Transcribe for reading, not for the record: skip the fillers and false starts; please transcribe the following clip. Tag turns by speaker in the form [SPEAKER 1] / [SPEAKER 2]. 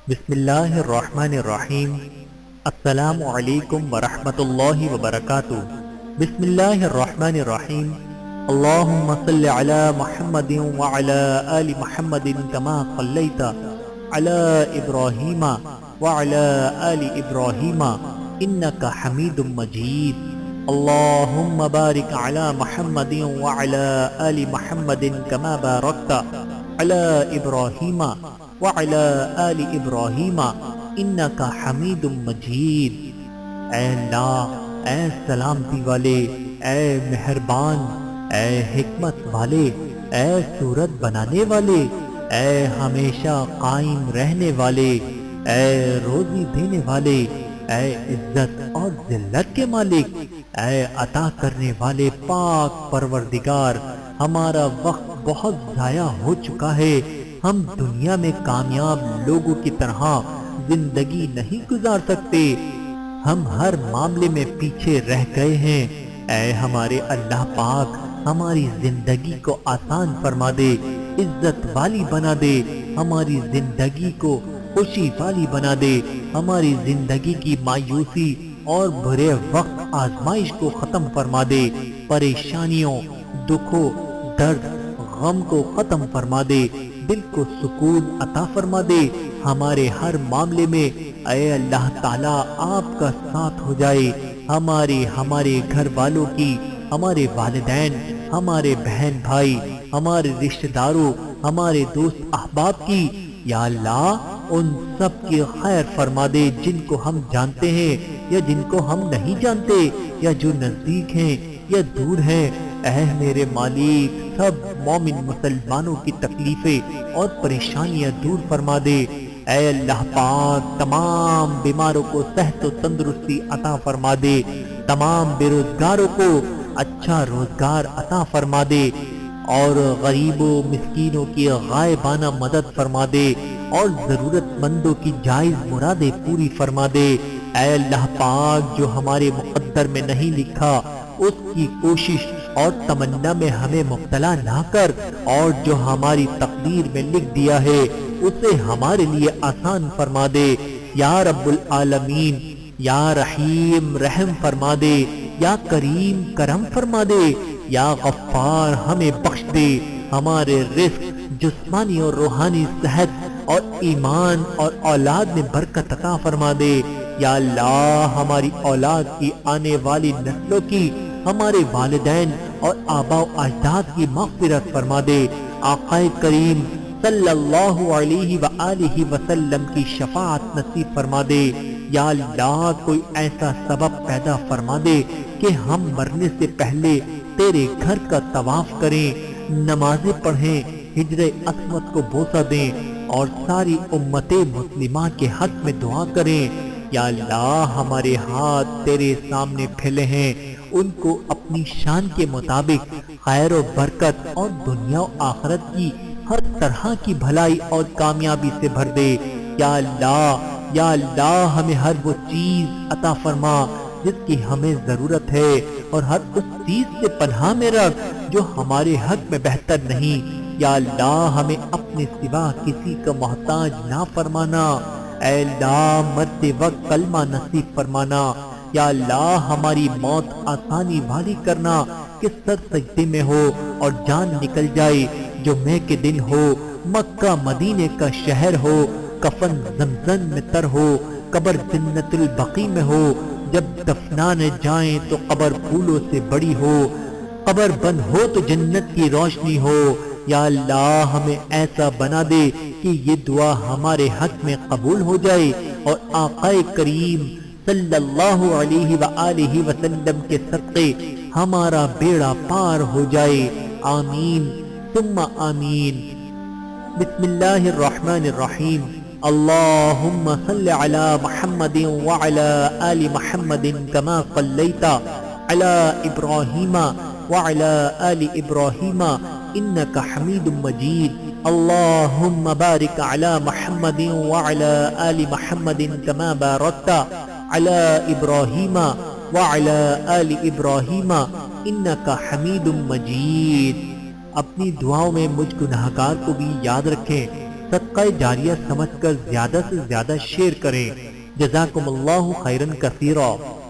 [SPEAKER 1] بسم اللہ الرحمن الرحیم۔ السلام علیکم ورحمۃ اللہ وبرکاتہ۔ بسم اللہ الرحمن الرحیم۔ اللہم صل علی محمد وعلی آل محمد کما صلیت علی ابراہیم وعلی آل ابراہیم انک حمید مجید۔ اللہم بارک علی محمد وعلی آل محمد کما بارکت علی ابراہیم وعلی آل ابراہیم انک حمید مجید۔ اے اللہ، اے سلامتی والے، اے مہربان، اے حکمت والے، اے صورت بنانے والے، اے ہمیشہ قائم رہنے والے، اے روزی دینے والے، اے عزت اور ذلت کے مالک، اے عطا کرنے والے پاک پروردگار، ہمارا وقت بہت ضائع ہو چکا ہے۔ ہم دنیا میں کامیاب لوگوں کی طرح زندگی نہیں گزار سکتے، ہم ہر معاملے میں پیچھے رہ گئے ہیں۔ اے ہمارے اللہ پاک، ہماری زندگی کو آسان فرما دے، عزت والی بنا دے، ہماری زندگی کو خوشی والی بنا دے، ہماری زندگی کی مایوسی اور برے وقت آزمائش کو ختم فرما دے، پریشانیوں، دکھوں، درد، غم کو ختم فرما دے، دل کو سکون عطا فرما دے۔ ہمارے ہر معاملے میں اے اللہ تعالیٰ آپ کا ساتھ ہو جائے، ہمارے گھر والوں کی، ہمارے والدین، ہمارے بہن بھائی، ہمارے رشتہ داروں، ہمارے دوست احباب کی یا اللہ ان سب کی خیر فرما دے، جن کو ہم جانتے ہیں یا جن کو ہم نہیں جانتے، یا جو نزدیک ہیں یا دور ہیں۔ اے میرے مالک، سب مومن مسلمانوں کی تکلیفیں اور پریشانیاں دور فرما دے۔ اے اللہ پاک، تمام بیماروں کو صحت و تندرستی عطا فرما دے، تمام بے روزگاروں کو اچھا روزگار عطا فرما دے، اور غریبوں مسکینوں کی غائبانہ مدد فرما دے، اور ضرورت مندوں کی جائز مرادیں پوری فرما دے۔ اے اللہ پاک، جو ہمارے مقدر میں نہیں لکھا اس کی کوشش اور تمنا میں ہمیں مبتلا نہ کر، اور جو ہماری تقدیر میں لکھ دیا ہے اسے ہمارے لیے آسان فرما دے۔ یا رب العالمین، یا رحیم رحم فرما دے، یا کریم کرم فرما دے، یا غفار ہمیں بخش دے، ہمارے رزق جسمانی اور روحانی صحت اور ایمان اور اولاد میں برکت عطا فرما دے۔ یا اللہ، ہماری اولاد کی آنے والی نسلوں کی، ہمارے والدین اور آباء و اجداد کی مغفرت فرما دے۔ آقا کریم صلی اللہ علیہ وآلہ وسلم کی شفاعت نصیب فرما دے۔ یا اللہ، کوئی ایسا سبب پیدا فرما دے کہ ہم مرنے سے پہلے تیرے گھر کا طواف کریں، نمازیں پڑھیں، ہجر اسود کو بوسہ دیں، اور ساری امت مسلمہ کے حق میں دعا کریں۔ یا اللہ، ہمارے ہاتھ تیرے سامنے پھیلے ہیں، ان کو اپنی شان کے مطابق خیر و برکت اور دنیا و آخرت کی ہر طرح کی بھلائی اور کامیابی سے بھر دے۔ یا اللہ، ہمیں ہر وہ چیز عطا فرما جس کی ہمیں ضرورت ہے، اور ہر اس چیز سے پناہ میں رکھ جو ہمارے حق میں بہتر نہیں۔ یا اللہ، ہمیں اپنے سوا کسی کا محتاج نہ فرمانا۔ اے اللہ، مرتے وقت کلمہ نصیب فرمانا۔ یا اللہ، ہماری موت آسانی والی کرنا کہ سر سجدے میں ہو اور جان نکل جائے، جمعے کے دن ہو، مکہ مدینے کا شہر ہو، کفن زمزم میں تر ہو، قبر جنت البقیع میں ہو، جب دفنانے جائیں تو قبر پھولوں سے بڑی ہو، قبر بند ہو تو جنت کی روشنی ہو۔ یا اللہ، ہمیں ایسا بنا دے کہ یہ دعا ہمارے حق میں قبول ہو جائے، اور آقا کریم صلی اللہ علیہ وآلہ وسلم کے صدقے ہمارا بیڑا پار ہو جائے۔ آمین ثم آمین۔ بسم اللہ الرحمن الرحیم۔ اللہم صل علی محمد وعلی آل محمد کما صلیت علی ابراہیم وعلی آل ابراہیم انک حمید مجید۔ اللہم بارک علی محمد وعلی آل محمد کما بارکت علی ابراہیم وعلی آل ابراہیم انک حمید مجید۔ اپنی دعاؤں میں مجھ گناہگار کو بھی یاد رکھیں۔ صدقہ جاریہ سمجھ کر زیادہ سے زیادہ شیئر کریں۔ جزاکم اللہ خیرن کثیرا۔